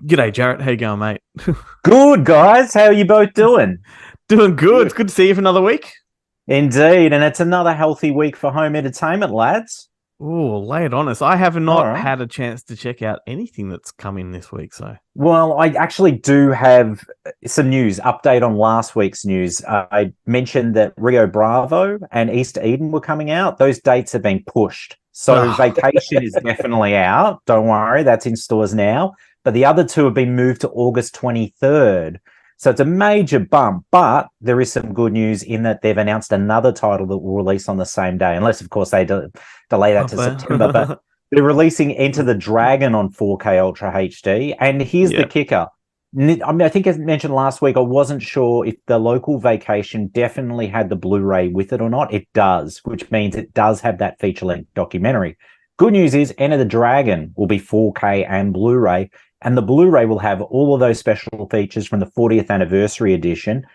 G'day, Jarret. How you going, mate? Good, guys. How are you both doing? Doing good. It's good to see you for another week. Indeed. And it's another healthy week for home entertainment, lads. Oh, lay it on us. I have All not right. had a chance to check out anything that's come in this week, so. Well, I actually do have some news, update on last week's news. I mentioned that Rio Bravo and East Eden were coming out. Those dates have been pushed. So Vacation is definitely out. Don't worry, that's in stores now. But the other two have been moved to August 23rd. So it's a major bump, but there is some good news in that they've announced another title that will release on the same day, unless, of course, they delay that to September. But they're releasing Enter the Dragon on 4K Ultra HD. And here's the kicker. I mean, I think as mentioned last week, I wasn't sure if the local Vacation definitely had the Blu-ray with it or not. It does, which means it does have that feature-length documentary. Good news is Enter the Dragon will be 4K and Blu-ray, and the Blu-ray will have all of those special features from the 40th anniversary edition.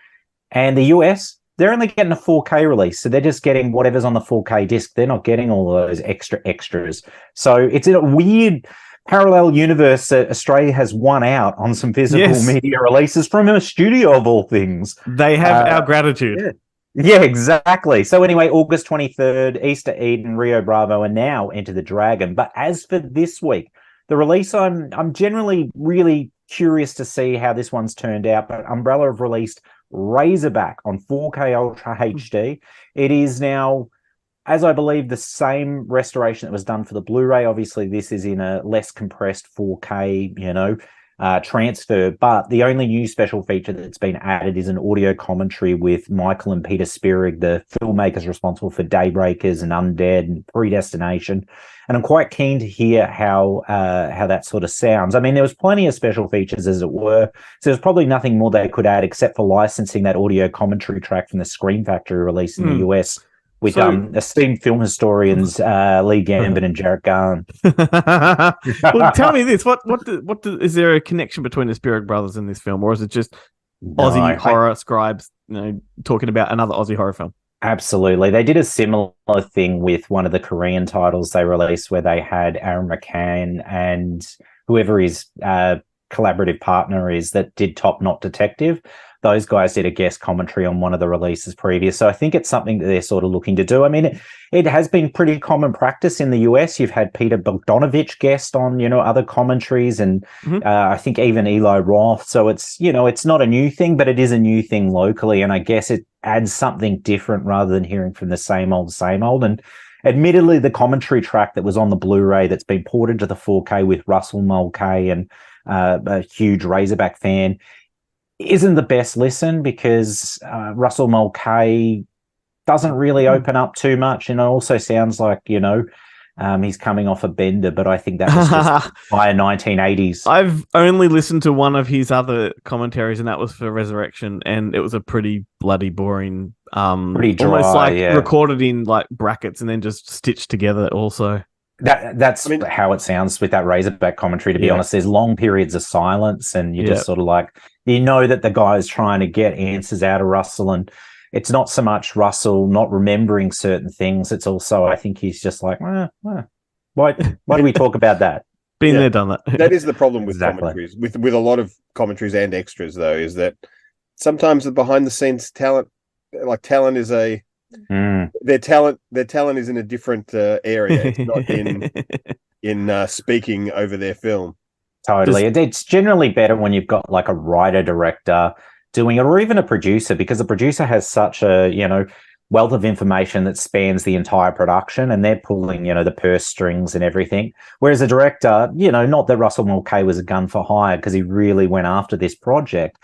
And the US, they're only getting a 4K release, so they're just getting whatever's on the 4K disc. They're not getting all of those extras. So it's in a weird parallel universe that Australia has won out on some physical media releases from a studio of all things. They have our gratitude. Yeah, exactly. So anyway, August 23rd, Easter Eden, Rio Bravo, and now Enter the Dragon. But as for this week, the release, I'm generally really curious to see how this one's turned out. But Umbrella have released Razorback on 4K Ultra HD. It is now, as I believe, the same restoration that was done for the Blu-ray. Obviously, this is in a less compressed 4K, transfer. But the only new special feature that's been added is an audio commentary with Michael and Peter Spierig, the filmmakers responsible for Daybreakers and Undead and Predestination. And I'm quite keen to hear how that sort of sounds. I mean, there was plenty of special features, as it were, so there's probably nothing more they could add except for licensing that audio commentary track from the Scream Factory release in the US with esteemed film historians Lee Gambit and Jarret Garn. Well, tell me this: what is there a connection between the Spierig brothers in this film, or is it just Aussie horror scribes, talking about another Aussie horror film? Absolutely. They did a similar thing with one of the Korean titles they released where they had Aaron McCann and whoever his collaborative partner is that did Top Knot Detective. Those guys did a guest commentary on one of the releases previous. So I think it's something that they're sort of looking to do. I mean, it has been pretty common practice in the US. You've had Peter Bogdanovich guest on, other commentaries, and I think even Eli Roth. So it's, it's not a new thing, but it is a new thing locally. And I guess it adds something different rather than hearing from the same old. And admittedly, the commentary track that was on the Blu-ray that's been ported to the 4K with Russell Mulcahy and a huge Razorback fan isn't the best listen because Russell Mulcahy doesn't really open up too much, and it also sounds like he's coming off a bender, but I think that was just by 1980s. I've only listened to one of his other commentaries, and that was for Resurrection, and it was a pretty bloody boring, pretty dry, almost like recorded in like brackets and then just stitched together also. That's how it sounds with that Razorback commentary, to be honest. There's long periods of silence, and you're just sort of like, that the guy is trying to get answers out of Russell, and it's not so much Russell not remembering certain things. It's also, I think he's just like, why do we talk about that? Been there, done that. That is the problem with commentaries, with a lot of commentaries and extras, though, is that sometimes the behind the scenes talent is their talent is in a different area. It's not in speaking over their film. Totally. It's generally better when you've got like a writer director doing it, or even a producer, because the producer has such a wealth of information that spans the entire production, and they're pulling the purse strings and everything, whereas a director, not that Russell Mulcahy was a gun for hire because he really went after this project.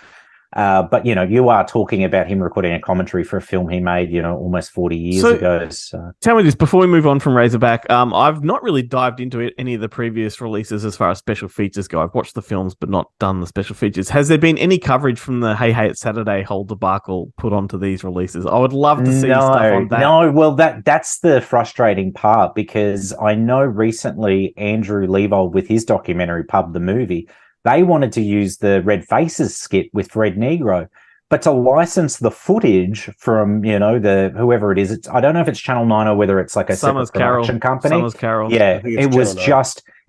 But, you are talking about him recording a commentary for a film he made, almost 40 years ago. So. Tell me this, before we move on from Razorback, I've not really dived into any of the previous releases as far as special features go. I've watched the films, but not done the special features. Has there been any coverage from the Hey Hey It's Saturday whole debacle put onto these releases? I would love to see stuff on that. No, well, that's the frustrating part, because I know recently Andrew Leavold with his documentary Pub the Movie, they wanted to use the Red Faces skit with Fred Negro, but to license the footage from, the whoever it is, I don't know if it's Channel 9 or whether it's like a separate production company. Summers Carol. Yeah, it was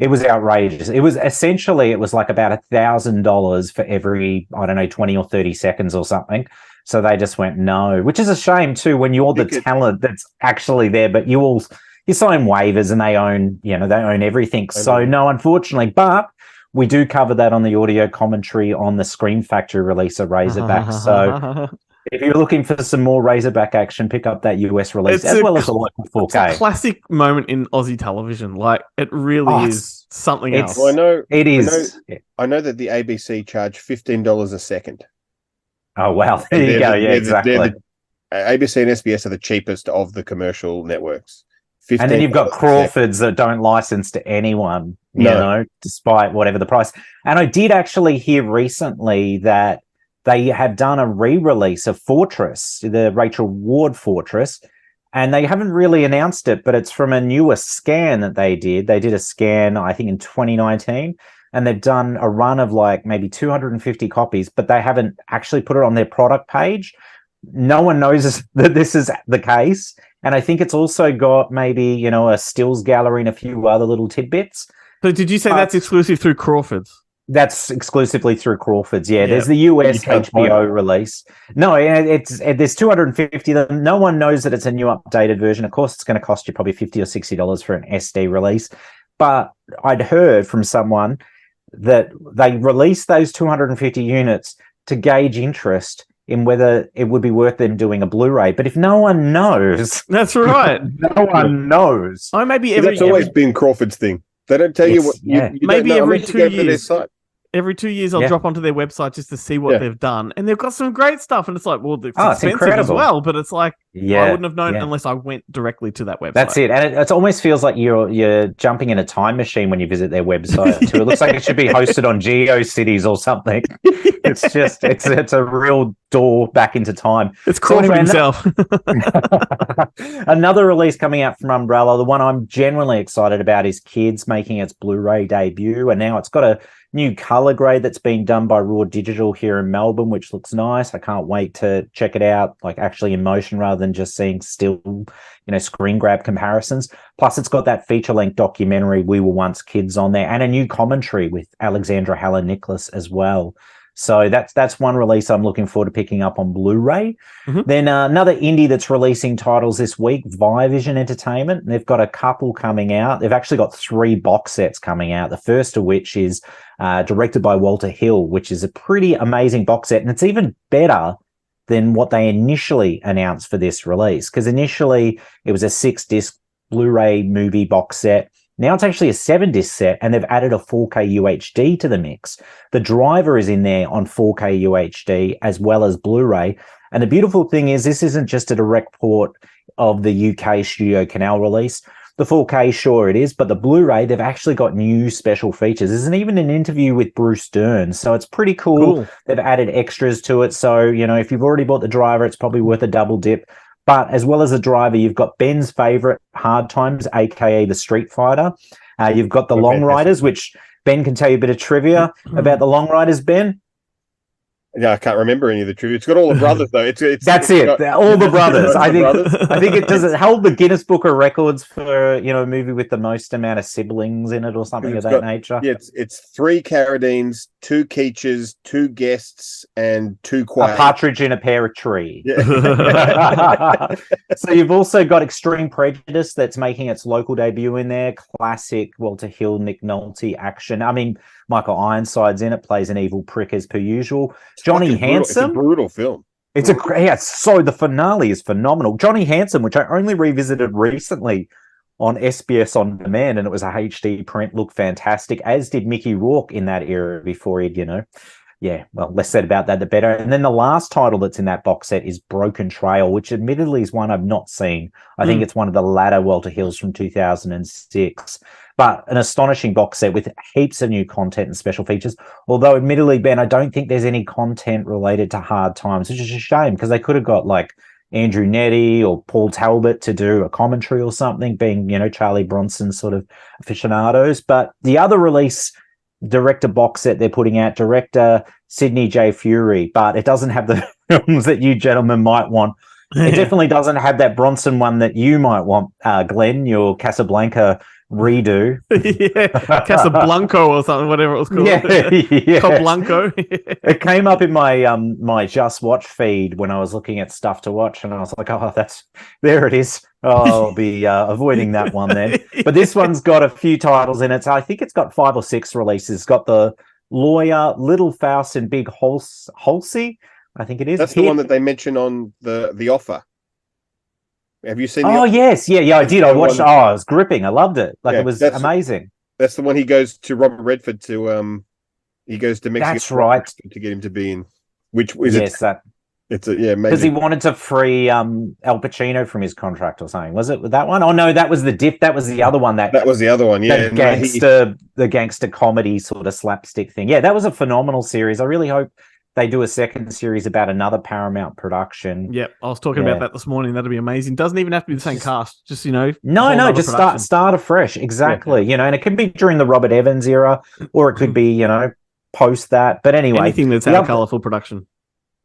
It was outrageous. It was essentially, it was like about $1,000 for every, I don't know, 20 or 30 seconds or something. So they just went no, which is a shame too when you're the talent that's actually there, but you sign waivers and they own everything. So no, unfortunately, but we do cover that on the audio commentary on the Scream Factory release of Razorback. So if you're looking for some more Razorback action, pick up that US release as well as the local 4K. It's a classic moment in Aussie television. Like, it really is something else. Well, I know it is. I know that the ABC charge $15 a second. Oh, wow. There you go. Yeah, exactly. ABC and SBS are the cheapest of the commercial networks. And then you've got Crawfords that don't license to anyone, you know, despite whatever the price. And I did actually hear recently that they have done a re-release of Fortress, the Rachel Ward Fortress, and they haven't really announced it, but it's from a newer scan that they did. They did a scan, I think, in 2019, and they've done a run of like maybe 250 copies, but they haven't actually put it on their product page. No one knows that this is the case. And I think it's also got maybe, you know, a stills gallery and a few other little tidbits. So did you say that's exclusive through Crawford's? That's exclusively through Crawford's. Yeah, there's the US HBO release. No, there's 250 of them. No one knows that it's a new updated version. Of course, it's going to cost you probably $50 or $60 for an SD release. But I'd heard from someone that they released those 250 units to gauge interest in whether it would be worth them doing a Blu-ray. But if no one knows... That's right. No one knows. Oh, maybe that's always been Crawford's thing. They don't tell you what... You maybe every 2 years. Every 2 years, I'll drop onto their website just to see what they've done. And they've got some great stuff. And it's like, well, it's expensive as well. But it's like, I wouldn't have known unless I went directly to that website. That's it. And it almost feels like you're jumping in a time machine when you visit their website, too. It looks like it should be hosted on GeoCities or something. It's just, it's a real door back into time. It's Crawford himself. Another release coming out from Umbrella, the one I'm genuinely excited about, is Kids making its Blu-ray debut. And now it's got a new color grade that's being done by Raw Digital here in Melbourne, which looks nice. I can't wait to check it out, like actually in motion rather than just seeing still, screen grab comparisons. Plus, it's got that feature-length documentary, We Were Once Kids, on there, and a new commentary with Alexandra Helen-Nicholas as well. So that's one release I'm looking forward to picking up on Blu-ray. Mm-hmm. Then another indie that's releasing titles this week, Vivision Entertainment. They've got a couple coming out. They've actually got 3 box sets coming out, the first of which is directed by Walter Hill, which is a pretty amazing box set. And it's even better than what they initially announced for this release, because initially it was a 6-disc Blu-ray movie box set. Now it's actually a 7-disc set, and they've added a 4K UHD to the mix. The driver is in there on 4K UHD as well as Blu-ray. And the beautiful thing is this isn't just a direct port of the UK Studio Canal release. The 4K, sure it is, but the Blu-ray, they've actually got new special features. There's even an interview with Bruce Dern, so it's pretty cool. They've added extras to it. So, if you've already bought the driver, it's probably worth a double dip. But as well as the driver, you've got Ben's favorite, Hard Times, aka the Street Fighter. You've got the Long Riders, which Ben can tell you a bit of trivia about the Long Riders, Ben. Yeah, I can't remember any of the trivia. It's got all the brothers though. That's it. All the brothers. I think it does. It hold the Guinness Book of Records for a movie with the most amount of siblings in it or something of that nature. Yeah, it's 3 Carradines, 2 Keaches, 2 Guests, and 2 Quaid. A partridge in a pear tree. Yeah. So you've also got Extreme Prejudice that's making its local debut in there. Classic Walter Hill, Nick Nolte action. I mean, Michael Ironside's in it, plays an evil prick as per usual. Johnny Handsome. It's a brutal film. The finale is phenomenal. Johnny Handsome, which I only revisited recently on SBS On Demand, and it was a HD print, looked fantastic, as did Mickey Rourke in that era before he'd, less said about that, the better. And then the last title that's in that box set is Broken Trail, which admittedly is one I've not seen. I think it's one of the latter Walter Hills from 2006. But an astonishing box set with heaps of new content and special features. Although, admittedly, Ben, I don't think there's any content related to Hard Times, which is a shame, because they could have got like Andrew Nettie or Paul Talbot to do a commentary or something, being, Charlie Bronson sort of aficionados. But the other release, director box set they're putting out, director Sidney J. Fury, but it doesn't have the films that you gentlemen might want. It definitely doesn't have that Bronson one that you might want, Glenn, your Casablanca redo. Yeah, Casablanco or something, whatever it was called. Yeah. Cablanco. It came up in my my Just Watch feed when I was looking at stuff to watch, and I was like, "Oh, there it is." Oh, I'll be avoiding that one then. But this one's got a few titles in it. So I think it's got 5 or 6 releases. It's got The Lawyer, Little Faust, and Big Halsey. I think it is. That's the one that they mention on the offer. Have you seen? Oh yes, yeah, I did. I watched. Oh, it was gripping. I loved it. Like it was amazing. That's the one he goes to Robert Redford to. He goes to Mexico. That's right. To get him to be in. Which is because he wanted to free Al Pacino from his contract or something. Was it that one? Oh no, that was the diff. That was the other one. That was the other one. Yeah, the gangster comedy sort of slapstick thing. Yeah, that was a phenomenal series. I really hope they do a second series about another Paramount production. Yep, I was talking about that this morning. That'd be amazing. Doesn't even have to be the same cast. Just no, just start afresh. Exactly. Yeah. And it could be during the Robert Evans era, or it could be post that. But anyway, anything that's had a colourful production.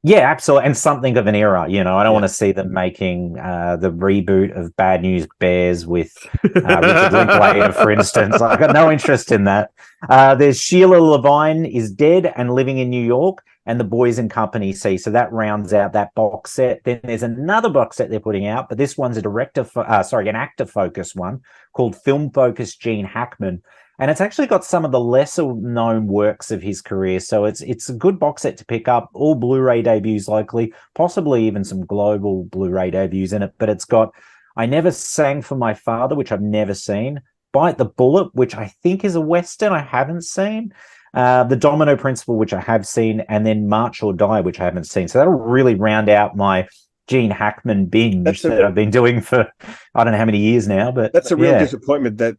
Yeah, absolutely, and something of an era. I don't want to see them making the reboot of Bad News Bears with Richard Linklater, for instance. I've got no interest in that. There's Sheila Levine is Dead and Living in New York, and The Boys and Company C. So that rounds out that box set. Then there's another box set they're putting out, but this one's an actor focus one called Film Focus Gene Hackman. And it's actually got some of the lesser known works of his career. So it's a good box set to pick up. All Blu-ray debuts likely, possibly even some global Blu-ray debuts in it. But it's got I Never Sang for My Father, which I've never seen. Bite the Bullet, which I think is a Western I haven't seen. The Domino Principle, which I have seen. And then March or Die, which I haven't seen. So that'll really round out my Gene Hackman binge that I've been doing for I don't know how many years now, but that's a real disappointment that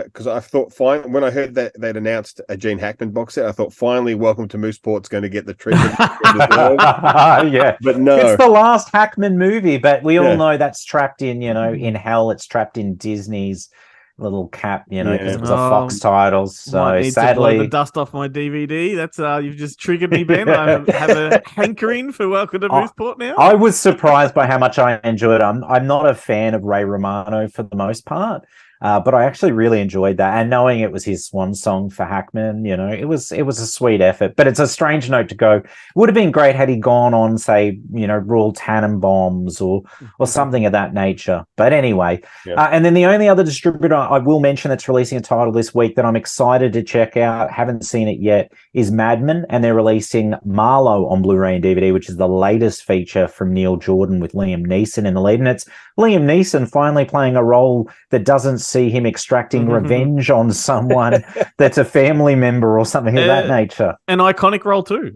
because I thought when I heard that they'd announced a Gene Hackman box set, I thought finally Welcome to Mooseport's going to get the treatment. Yeah, but no, it's the last Hackman movie, but we all know that's trapped in in hell. It's trapped in Disney's little cap, because it was a Fox title. So sadly, the dust off my DVD. That's you've just triggered me, Ben. I have a hankering for Welcome to Mooseport now. I was surprised by how much I enjoyed it. I'm not a fan of Ray Romano for the most part, but I actually really enjoyed that. And knowing it was his swan song for Hackman, it was a sweet effort. But it's a strange note to go. It would have been great had he gone on, say, Royal Tannenbaums or something of that nature. But anyway, and then the only other distributor I will mention that's releasing a title this week that I'm excited to check out, haven't seen it yet, is Madman, and they're releasing Marlowe on Blu-ray and DVD, which is the latest feature from Neil Jordan with Liam Neeson in the lead. And it's Liam Neeson finally playing a role that doesn't see him extracting revenge on someone that's a family member or something of that nature. An iconic role too,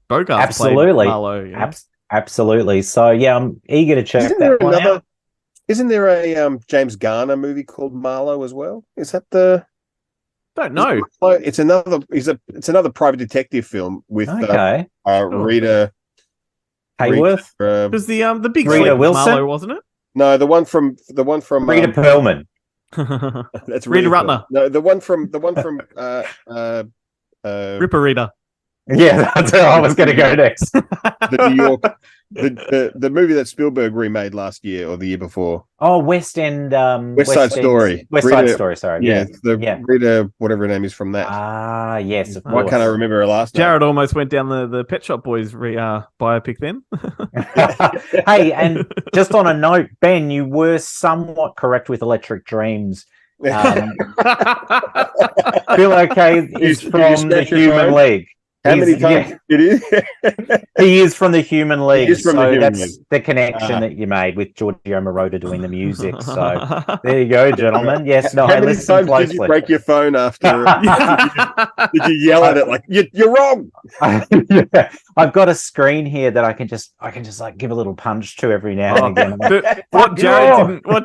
Bogart. Absolutely. Marlowe, absolutely. So yeah, I'm eager to check that one out. Isn't there a James Garner movie called Marlowe as well? Is that the? Don't know. It's another private detective film with Rita Hayworth. It was the big Rita Wilson, Marlowe, wasn't it? No, the one from Rita Perlman. That's Rita Rutner. No, the one from Ripper Rita. Yeah, that's where I was going to go next. The New York, the movie that Spielberg remade last year or the year before. Oh, West Side Story. Side Story. Sorry. Yeah, Rita, whatever her name is from that. Ah, yes. Of Why course. can't I remember her last name? Jarret almost went down the Pet Shop Boys biopic then. Hey, and just on a note, Ben, you were somewhat correct with Electric Dreams. Phil OK is from the Human League. How many times it is? He is from the Human League. He is from the Human League. The connection that you made with Giorgio Moroder doing the music. So there you go, gentlemen. Yes, no, I listened closely. Did you break your phone after? Did you yell at it like you're wrong? Yeah. I've got a screen here that I can just like give a little punch to every now and again. Like, what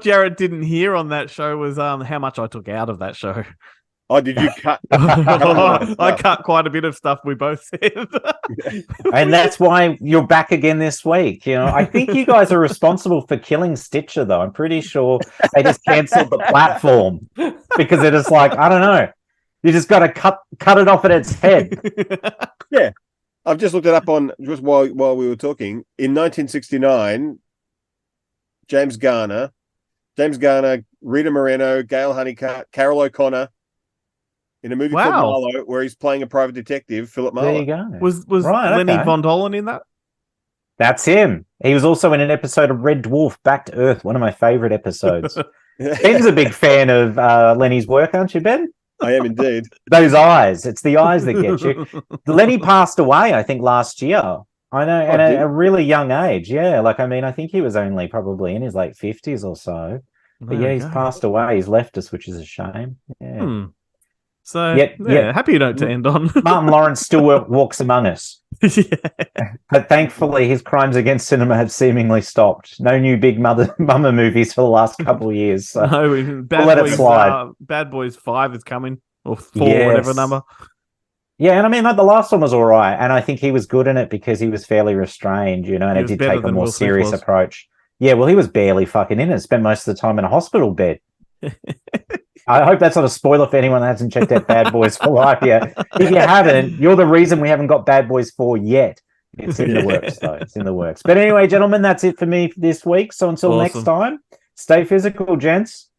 Jarret didn't hear on that show was how much I took out of that show. Oh, did you cut? I cut quite a bit of stuff we both said. And that's why you're back again this week. I think you guys are responsible for killing Stitcher, though. I'm pretty sure they just cancelled the platform because it is like, I don't know. You just got to cut it off at its head. Yeah. I've just looked it up on just while we were talking. In 1969, James Garner James Garner, Rita Moreno, Gail Honeycutt, Carol O'Connor in a movie called Marlowe, where he's playing a private detective, Philip Marlowe. There you go. Was Lenny Von Dohlen in that? That's him. He was also in an episode of Red Dwarf, Back to Earth, one of my favorite episodes. Ben's a big fan of Lenny's work, aren't you, Ben? I am indeed. Those eyes. It's the eyes that get you. Lenny passed away, I think, last year. I know, at a really young age. Yeah, I think he was only probably in his late 50s or so. But he's passed away. He's left us, which is a shame. Yeah. So, happy note to end on. Martin Lawrence still walks among us. But thankfully, his crimes against cinema have seemingly stopped. No new big mummer movies for the last couple of years. So no, we'll let it slide. Bad Boys 5 is coming, or 4, whatever number. Yeah, and I mean, the last one was all right, and I think he was good in it because he was fairly restrained, and it did take a more serious approach. Yeah, well, he was barely fucking in it. Spent most of the time in a hospital bed. I hope that's not a spoiler for anyone that hasn't checked out Bad Boys for Life yet. If you haven't, you're the reason we haven't got Bad Boys 4 yet. It's in the works, though. It's in the works. But anyway, gentlemen, that's it for me this week. So until next time, stay physical, gents.